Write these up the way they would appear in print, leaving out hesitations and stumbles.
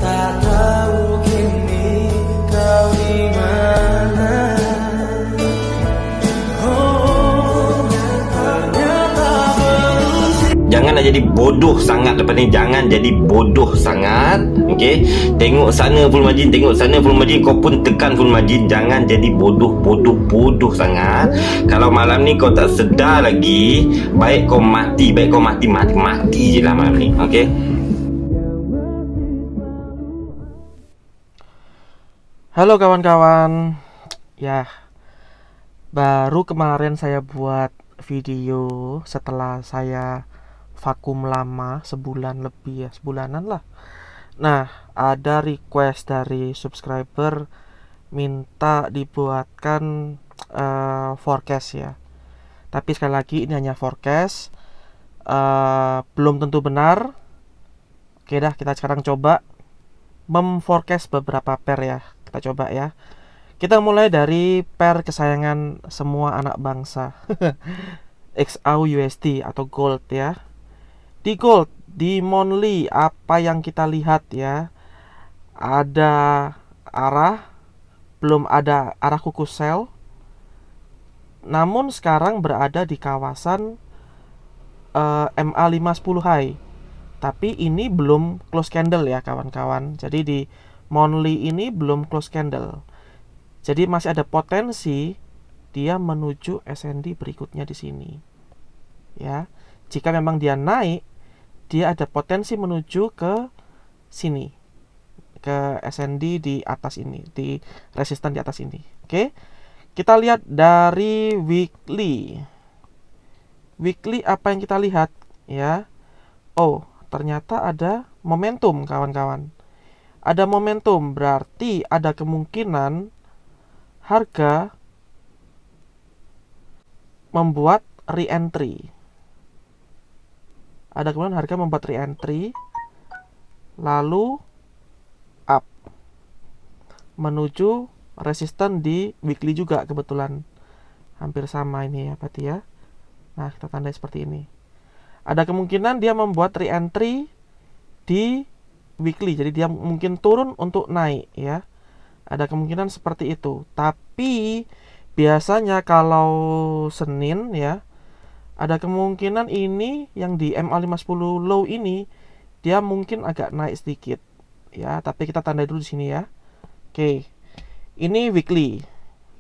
Tak tahu kini kau di mana. Oh, ternyata berusia. Jangan nak jadi bodoh sangat lepas ni. Jangan jadi bodoh sangat. Okey. Tengok sana full margin, tengok sana full margin, kau pun tekan full margin. Jangan jadi bodoh sangat. Kalau malam ni kau tak sedar lagi, baik kau mati je lah malam ni. Okey. Halo kawan-kawan. Ya, baru kemarin saya buat video setelah saya vakum lama, sebulan lebih ya, sebulanan lah. Nah, ada request dari subscriber minta dibuatkan forecast ya. Tapi sekali lagi ini hanya forecast, belum tentu benar. Oke dah, kita sekarang coba memforecast beberapa pair ya. Kita coba ya. Kita mulai dari pair kesayangan semua anak bangsa. XAU/USD atau gold ya. Di gold, di monthly, apa yang kita lihat ya, ada arah, belum ada arah kuku sell, namun sekarang berada di kawasan MA510 high. Tapi ini belum close candle ya kawan-kawan. Jadi di monthly ini belum close candle. Jadi masih ada potensi dia menuju SND berikutnya di sini. Ya. Jika memang dia naik, dia ada potensi menuju ke sini. Ke SND di atas ini, di resisten di atas ini. Oke. Kita lihat dari weekly. Weekly apa yang kita lihat ya? Oh, ternyata ada momentum kawan-kawan. Ada momentum berarti ada kemungkinan harga membuat re-entry. Ada kemungkinan harga membuat re-entry lalu up menuju resisten di weekly juga kebetulan. Hampir sama ini ya berarti ya. Nah, kita tandai seperti ini. Ada kemungkinan dia membuat re-entry di weekly, jadi dia mungkin turun untuk naik ya. Ada kemungkinan seperti itu. Tapi biasanya kalau Senin ya, ada kemungkinan ini yang di MA510 low ini dia mungkin agak naik sedikit ya, tapi kita tandai dulu di sini ya. Oke. Ini weekly.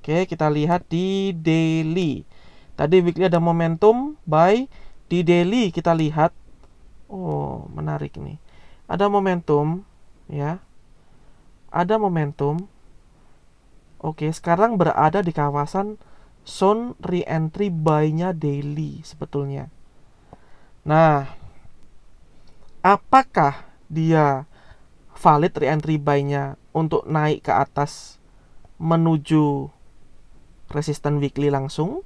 Oke, kita lihat di daily. Tadi weekly ada momentum buy, di daily kita lihat, oh menarik nih. Ada momentum ya. Ada momentum. Oke, sekarang berada di kawasan zone re-entry buy-nya daily sebetulnya. Nah, apakah dia valid re-entry buy-nya untuk naik ke atas menuju resisten weekly langsung?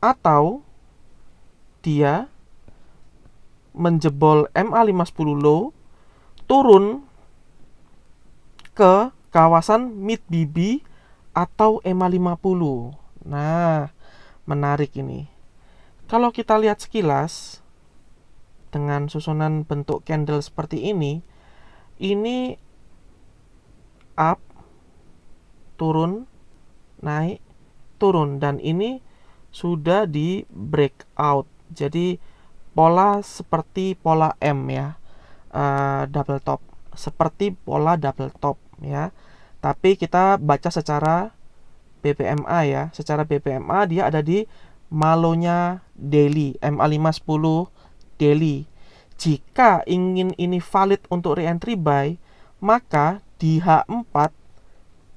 Atau dia menjebol MA510 low, turun ke kawasan mid BB atau MA50. Nah, menarik ini. Kalau kita lihat sekilas dengan susunan bentuk candle seperti ini up, turun, naik, turun, dan ini sudah di breakout. Jadi pola seperti pola M ya, double top, seperti pola double top ya. Tapi kita baca secara BPMA ya. Secara BPMA dia ada di malonya daily, MA510 daily. Jika ingin ini valid untuk re-entry buy, maka di H4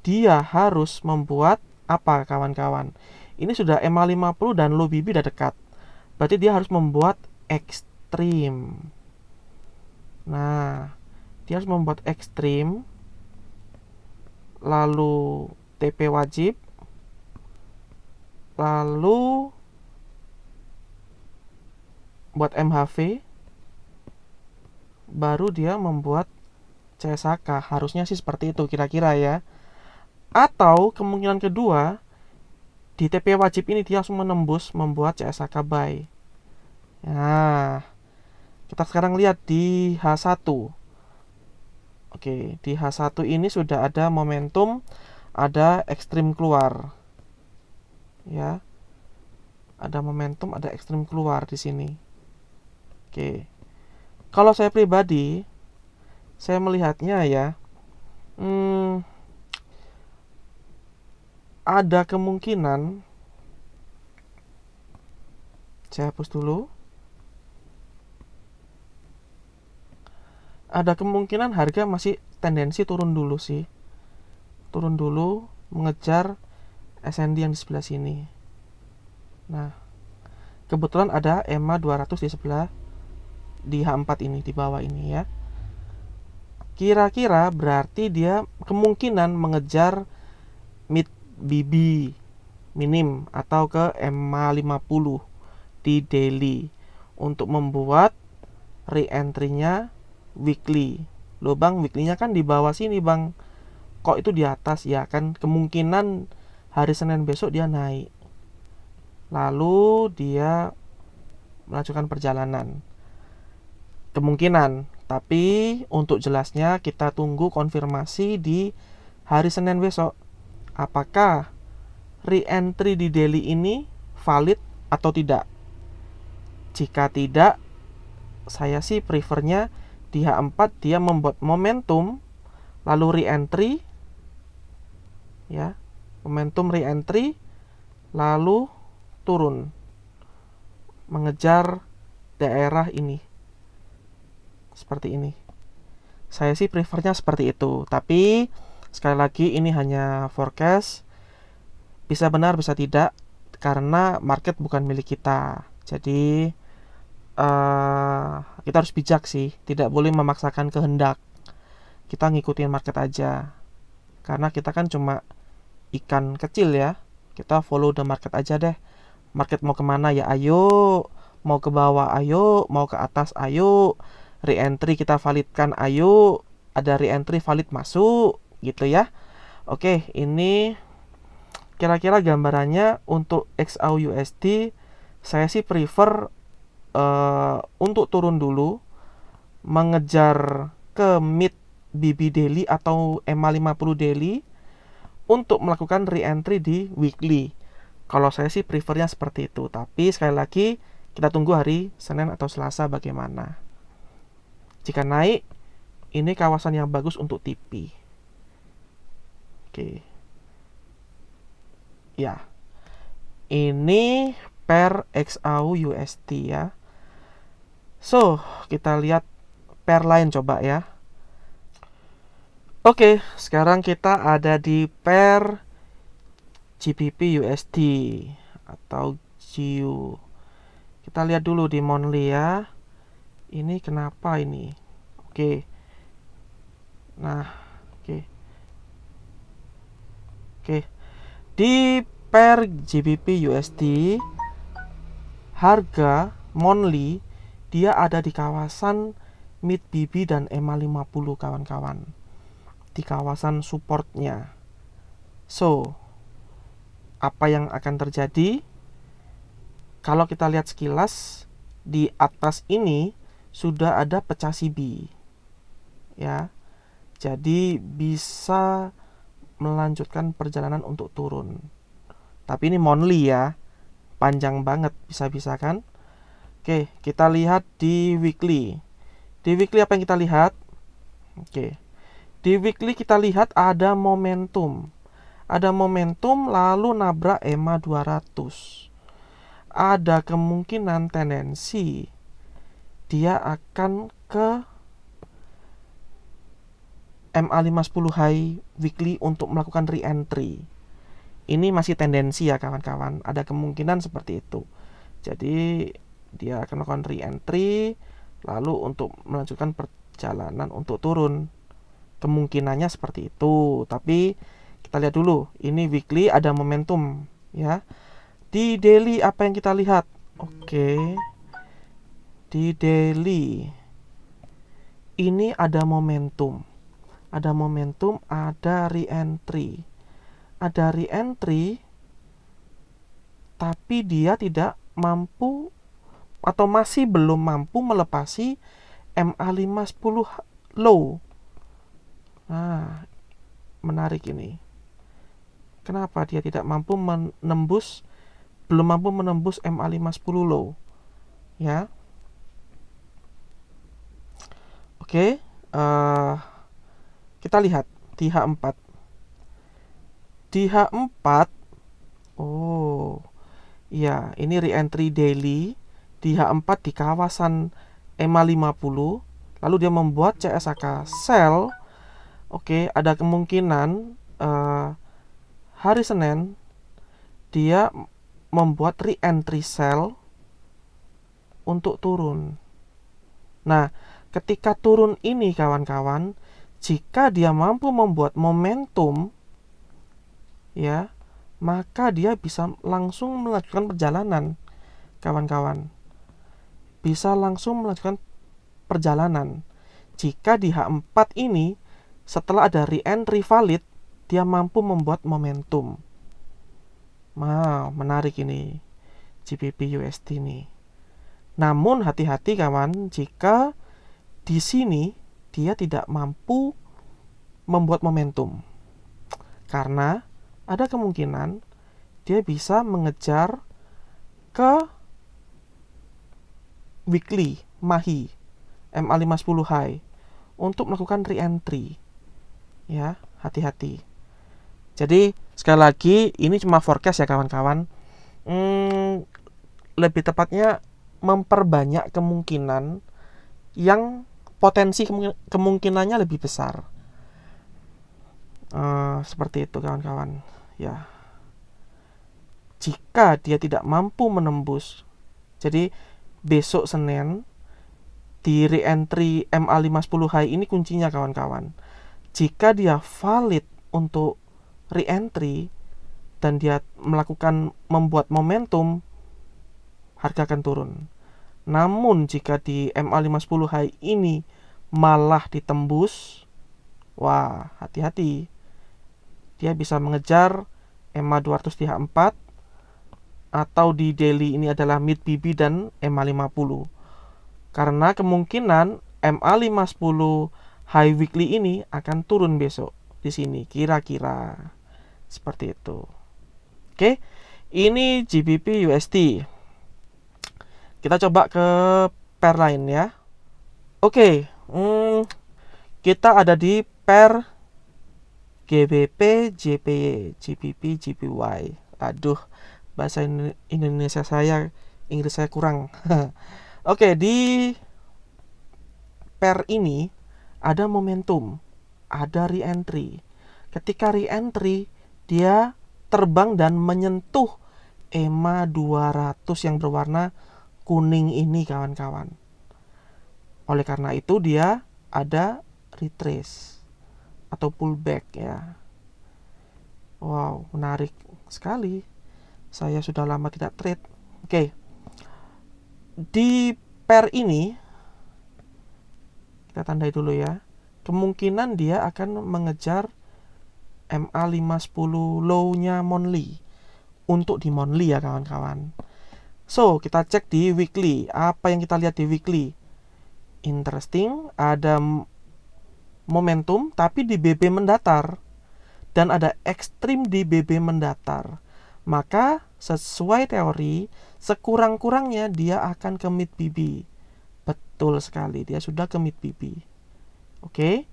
dia harus membuat apa kawan-kawan? Ini sudah MA50 dan low BB udah dekat. Berarti dia harus membuat ekstrim. Nah, dia harus membuat ekstrim, lalu TP wajib, lalu buat MHV, baru dia membuat CSHK. Harusnya sih seperti itu kira-kira ya. Atau kemungkinan kedua, di TP wajib ini dia harus menembus membuat CSHK buy. Nah, kita sekarang lihat di H1. Oke, di H1 ini sudah ada momentum, ada ekstrim keluar. Ya. Ada momentum, ada ekstrim keluar di sini. Oke. Kalau saya pribadi, saya melihatnya ya, ada kemungkinan, saya hapus dulu. Ada kemungkinan harga masih tendensi turun dulu sih. Turun dulu, mengejar SND yang di sebelah sini. Nah, kebetulan ada EMA 200 di sebelah, di H4 ini, di bawah ini ya. Kira-kira berarti dia kemungkinan mengejar mid BB minim atau ke EMA 50 di daily untuk membuat re-entry-nya weekly. Loh bang, weekly-nya kan di bawah sini bang, kok itu di atas? Ya kan kemungkinan hari Senin besok dia naik, lalu dia melanjutkan perjalanan, kemungkinan. Tapi untuk jelasnya kita tunggu konfirmasi di hari Senin besok, apakah re-entry di daily ini valid atau tidak. Jika tidak, saya sih prefernya di H4 dia membuat momentum lalu re-entry ya, momentum re-entry lalu turun mengejar daerah ini seperti ini. Saya sih prefernya seperti itu, tapi sekali lagi ini hanya forecast, bisa benar bisa tidak karena market bukan milik kita. Jadi kita harus bijak sih, tidak boleh memaksakan kehendak. Kita ngikutin market aja, karena kita kan cuma ikan kecil ya. Kita follow the market aja deh. Market mau kemana ya ayo, mau ke bawah ayo, mau ke atas ayo, re-entry kita validkan ayo, ada re-entry valid masuk gitu ya. Oke, ini kira-kira gambarannya untuk XAUUSD. Saya sih prefer untuk turun dulu, mengejar ke mid BB daily atau EMA 50 daily untuk melakukan re-entry di weekly. Kalau saya sih prefernya seperti itu, tapi sekali lagi kita tunggu hari Senin atau Selasa bagaimana. Jika naik, ini kawasan yang bagus untuk TP. Oke. Ya. Ini per XAUUSD ya. So, kita lihat pair lain coba ya. Oke, sekarang kita ada di pair GBP USD atau GU. Kita lihat dulu di monthly ya. Ini kenapa ini? Oke. Nah, oke. Oke. Di pair GBP USD harga monthly dia ada di kawasan mid BB dan EMA 50 kawan-kawan, di kawasan supportnya. So, apa yang akan terjadi? Kalau kita lihat sekilas, di atas ini sudah ada pecah CB ya, jadi bisa melanjutkan perjalanan untuk turun. Tapi ini monthly ya, panjang banget, bisa-bisa kan. Oke, kita lihat di weekly. Di weekly apa yang kita lihat? Oke. Di weekly kita lihat ada momentum. Ada momentum lalu nabrak EMA 200. Ada kemungkinan tendensi dia akan ke MA 510 high weekly untuk melakukan re-entry. Ini masih tendensi ya kawan-kawan, ada kemungkinan seperti itu. Jadi dia akan melakukan re-entry lalu untuk melanjutkan perjalanan untuk turun. Kemungkinannya seperti itu. Tapi kita lihat dulu, ini weekly ada momentum ya. Di daily apa yang kita lihat? Oke. Di daily ini ada momentum. Ada momentum, ada re-entry. Ada re-entry tapi dia tidak mampu atau masih belum mampu melepasi MA 510 low. Nah, menarik ini. Kenapa dia tidak mampu menembus, belum mampu menembus MA510 low? Ya. Oke, kita lihat di H4. Di H4, oh, iya, ini re-entry daily di H4 di kawasan MA50, lalu dia membuat CSAK sell. Oke, ada kemungkinan hari Senin dia membuat re-entry sell untuk turun. Nah, ketika turun ini kawan-kawan, jika dia mampu membuat momentum, ya, maka dia bisa langsung melanjutkan perjalanan, kawan-kawan. Bisa langsung melanjutkan perjalanan. Jika di H4 ini, setelah ada re-entry valid, dia mampu membuat momentum. Wow, menarik ini GBP USD ini. Namun hati-hati kawan, jika di sini dia tidak mampu membuat momentum. Karena ada kemungkinan dia bisa mengejar ke weekly MAHI MA510 high untuk melakukan re-entry. Ya, hati-hati. Jadi sekali lagi ini cuma forecast ya kawan-kawan. Lebih tepatnya memperbanyak kemungkinan yang potensi kemungkinannya lebih besar. Seperti itu kawan-kawan. Ya. Jika dia tidak mampu menembus, jadi besok Senin di re-entry MA510 high ini kuncinya kawan-kawan. Jika dia valid untuk re-entry dan dia membuat momentum, harga akan turun. Namun jika di MA510 high ini malah ditembus, wah, hati-hati. Dia bisa mengejar MA200 di H4, atau di daily ini adalah mid BB dan MA50. Karena kemungkinan MA510 high weekly ini akan turun besok di sini, kira-kira seperti itu. Oke, ini GBP USD. Kita coba ke pair lain ya. Oke, kita ada di pair GBP JPY, GBP JPY. Aduh, bahasa Indonesia saya, Inggris saya kurang. Oke, di pair ini ada momentum, ada re-entry. Ketika re-entry, dia terbang dan menyentuh EMA 200 yang berwarna kuning ini kawan-kawan. Oleh karena itu dia ada retrace atau pullback ya. Wow, menarik sekali. Saya sudah lama tidak trade. Oke. Di pair ini kita tandai dulu ya. Kemungkinan dia akan mengejar MA510 low-nya monthly. Untuk di monthly ya kawan-kawan. So, kita cek di weekly. Apa yang kita lihat di weekly? Interesting, ada momentum tapi di BB mendatar. Dan ada ekstrim di BB mendatar. Maka sesuai teori, sekurang-kurangnya dia akan ke mid BB. Betul sekali, dia sudah ke mid BB. Oke,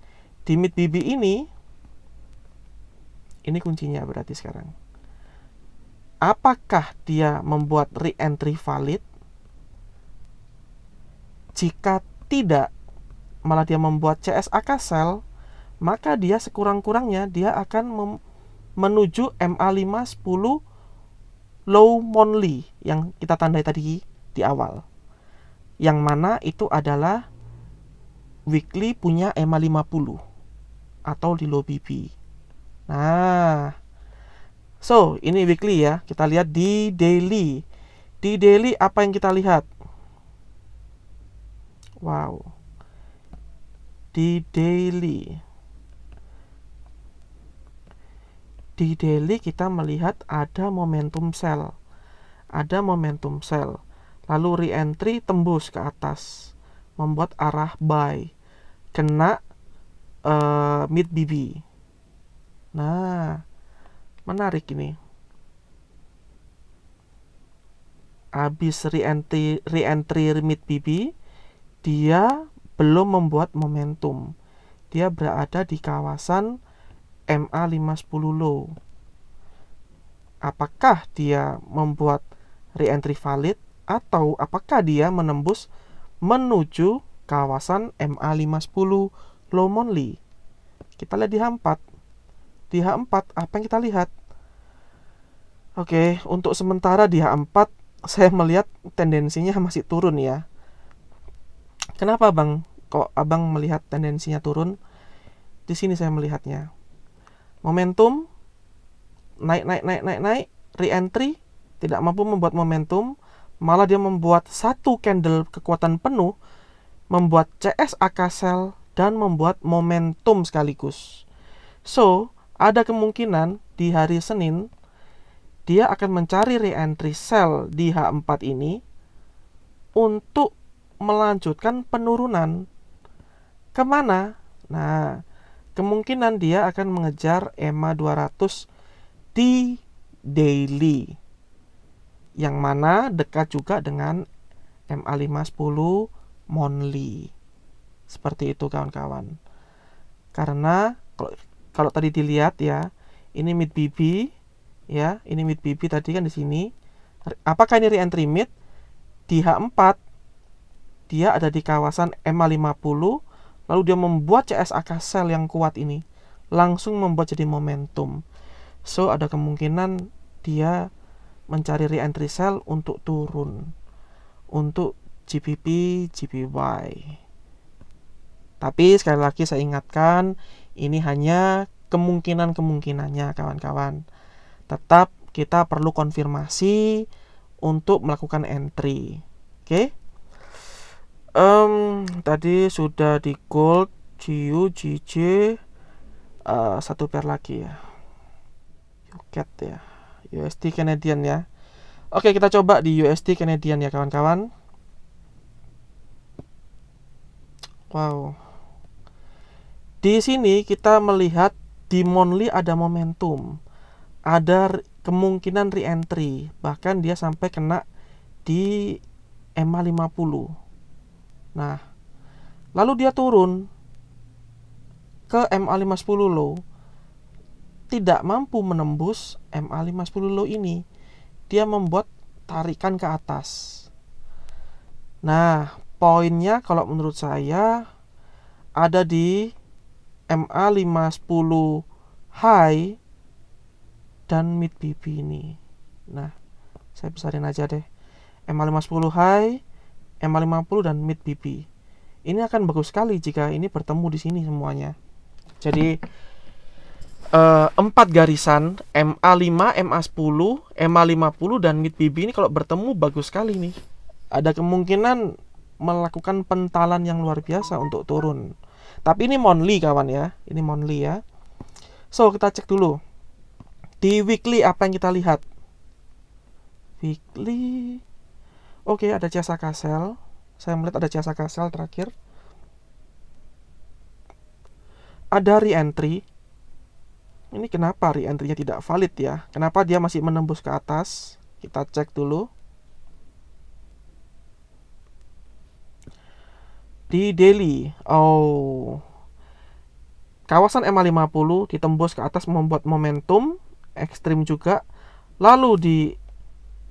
di mid BB ini kuncinya berarti sekarang. Apakah dia membuat re-entry valid? Jika tidak, malah dia membuat CSAK sell, maka dia sekurang-kurangnya dia akan menuju MA510 low monthly yang kita tandai tadi di awal. Yang mana itu adalah weekly punya MA50 atau di low BB. Nah, so ini weekly ya. Kita lihat di daily. Di daily apa yang kita lihat? Wow. Di daily. Di daily kita melihat ada momentum sell. Ada momentum sell. Lalu re-entry tembus ke atas. Membuat arah buy. Kena mid BB. Nah, menarik ini. Habis re-entry mid BB, dia belum membuat momentum. Dia berada di kawasan MA510 low. Apakah dia membuat re-entry valid atau apakah dia menembus menuju kawasan MA510 low monthly? Kita lihat di H4. Di H4 apa yang kita lihat? Oke, untuk sementara di H4 saya melihat tendensinya masih turun ya. Kenapa Bang? Kok Abang melihat tendensinya turun? Di sini saya melihatnya. Momentum naik, re-entry tidak mampu membuat momentum, malah dia membuat satu candle kekuatan penuh, membuat CSAK sell dan membuat momentum sekaligus. So, ada kemungkinan di hari Senin dia akan mencari re-entry sell di H4 ini untuk melanjutkan penurunan. Kemana? Nah, kemungkinan dia akan mengejar EMA 200 di daily, yang mana dekat juga dengan MA510 monthly. Seperti itu kawan-kawan. Karena kalau tadi dilihat ya, ini mid BB ya, ini mid BB tadi kan di sini. Apakah ini re-entry mid? Di H4 dia ada di kawasan MA50, lalu dia membuat CSAK sell yang kuat ini, langsung membuat jadi momentum. So ada kemungkinan dia mencari re-entry sell untuk turun, untuk GBP, GBY. Tapi sekali lagi saya ingatkan, ini hanya kemungkinannya kawan-kawan. Tetap kita perlu konfirmasi untuk melakukan entry. Oke? Tadi sudah di gold, GU, GJ, satu pair lagi ya. UCAD ya, USD Canadian ya. Oke, kita coba di USD Canadian ya kawan-kawan. Wow. Di sini kita melihat di monthly ada momentum. Ada kemungkinan re-entry, bahkan dia sampai kena di MA50. Nah, lalu dia turun ke MA510 low, tidak mampu menembus MA510 low ini. Dia membuat tarikan ke atas. Nah, poinnya kalau menurut saya ada di MA510 high dan mid BB ini. Nah, saya besarin aja deh. MA510 high, MA50 dan mid BB. Ini akan bagus sekali jika ini bertemu di sini semuanya. Jadi 4 garisan MA5, MA10, MA50 dan mid BB ini kalau bertemu bagus sekali nih. Ada kemungkinan melakukan pentalan yang luar biasa untuk turun. Tapi ini monthly kawan ya. Ini monthly ya. So, kita cek dulu. Di weekly apa yang kita lihat? Weekly. Oke, ada CSAK sell. Saya melihat ada CSAK sell terakhir. Ada re-entry. Ini kenapa re-entry-nya tidak valid ya? Kenapa dia masih menembus ke atas? Kita cek dulu. Di daily. Oh. Kawasan MA50 ditembus ke atas membuat momentum ekstrim juga. Lalu di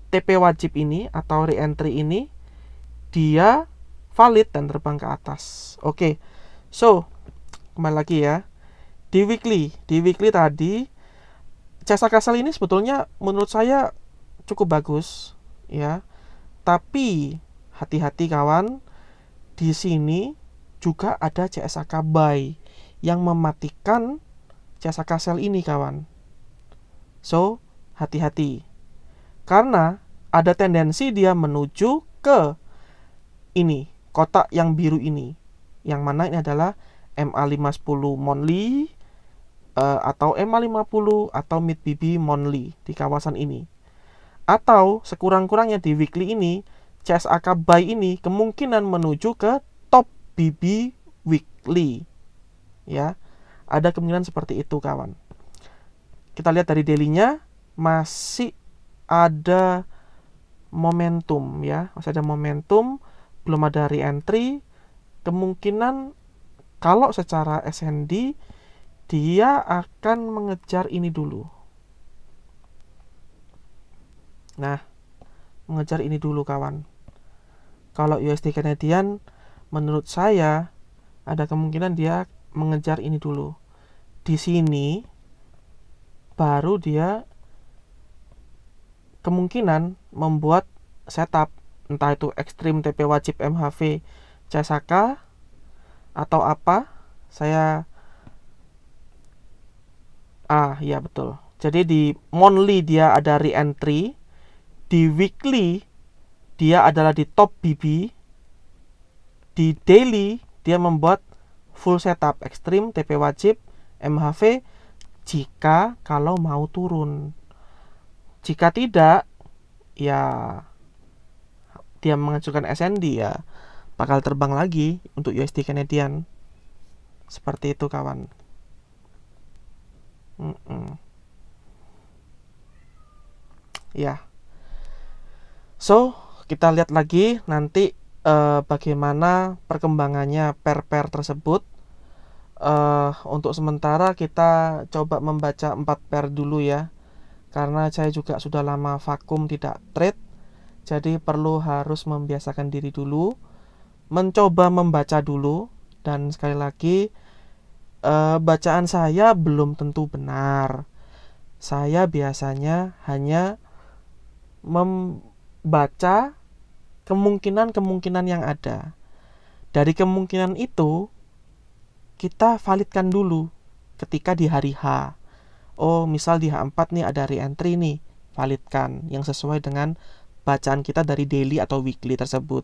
TP wajib ini atau re-entry ini dia valid dan terbang ke atas. Oke. So, kembali lagi ya. Di weekly tadi CSAK sell ini sebetulnya menurut saya cukup bagus ya. Tapi hati-hati kawan, di sini juga ada CSAK buy yang mematikan CSAK sell ini kawan. So, hati-hati. Karena ada tendensi dia menuju ke ini, kotak yang biru ini. Yang mana ini adalah MA510 monthly atau MA50 atau mid BB monthly di kawasan ini. Atau sekurang-kurangnya di weekly ini, CSAK buy ini kemungkinan menuju ke top BB weekly. Ya. Ada kemungkinan seperti itu kawan. Kita lihat dari daily-nya masih ada momentum ya, masih ada momentum, belum ada re-entry. Kemungkinan kalau secara SND dia akan mengejar ini dulu. Nah, mengejar ini dulu kawan. Kalau USD Canadian menurut saya ada kemungkinan dia mengejar ini dulu. Di sini baru dia kemungkinan membuat setup, entah itu ekstrim TP wajib MHV CSK atau apa. Iya betul. Jadi di monthly dia ada re-entry, di weekly dia adalah di top BB, di daily dia membuat full setup ekstrim TP wajib MHV jika kalau mau turun. Jika tidak, ya dia mengajukan SND ya bakal terbang lagi untuk USD Canadian. Seperti itu kawan. Ya. So, kita lihat lagi nanti bagaimana perkembangannya pair-pair tersebut. Untuk sementara kita coba membaca 4 pair dulu ya. Karena saya juga sudah lama vakum tidak trade, jadi harus membiasakan diri dulu, mencoba membaca dulu. Dan sekali lagi, bacaan saya belum tentu benar. Saya biasanya hanya membaca kemungkinan-kemungkinan yang ada. Dari kemungkinan itu, kita validkan dulu ketika di hari H. Oh, misal di H4 nih ada re-entry nih, validkan yang sesuai dengan bacaan kita dari daily atau weekly tersebut.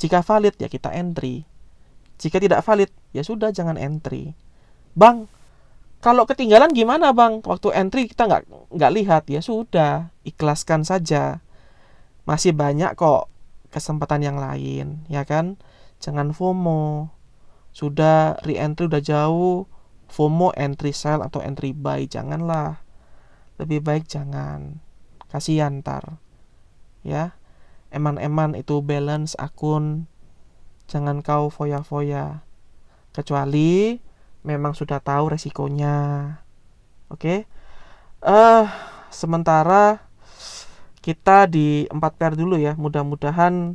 Jika valid ya kita entry. Jika tidak valid ya sudah jangan entry. Bang, kalau ketinggalan gimana bang? Waktu entry kita nggak lihat, ya sudah, ikhlaskan saja. Masih banyak kok kesempatan yang lain, ya kan? Jangan FOMO. Sudah re-entry udah jauh, FOMO entry sell atau entry buy, janganlah. Lebih baik jangan. Kasihan ntar. Ya. Eman-eman itu balance akun. Jangan kau foya-foya. Kecuali memang sudah tahu resikonya. Oke. Sementara kita di 4 pair dulu ya. Mudah-mudahan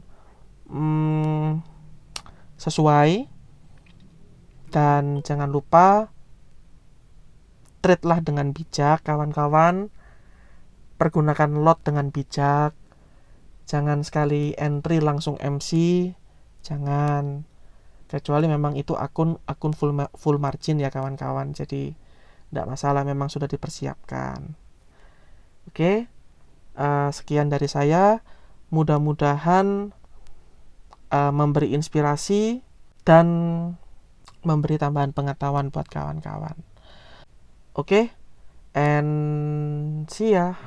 sesuai. Dan jangan lupa trade lah dengan bijak kawan-kawan. Pergunakan lot dengan bijak. Jangan sekali entry langsung MC. Jangan. Kecuali memang itu akun full margin ya kawan-kawan. Jadi tidak masalah, memang sudah dipersiapkan. Oke. Sekian dari saya. Mudah-mudahan memberi inspirasi dan memberi tambahan pengetahuan buat kawan-kawan. Oke. And see ya.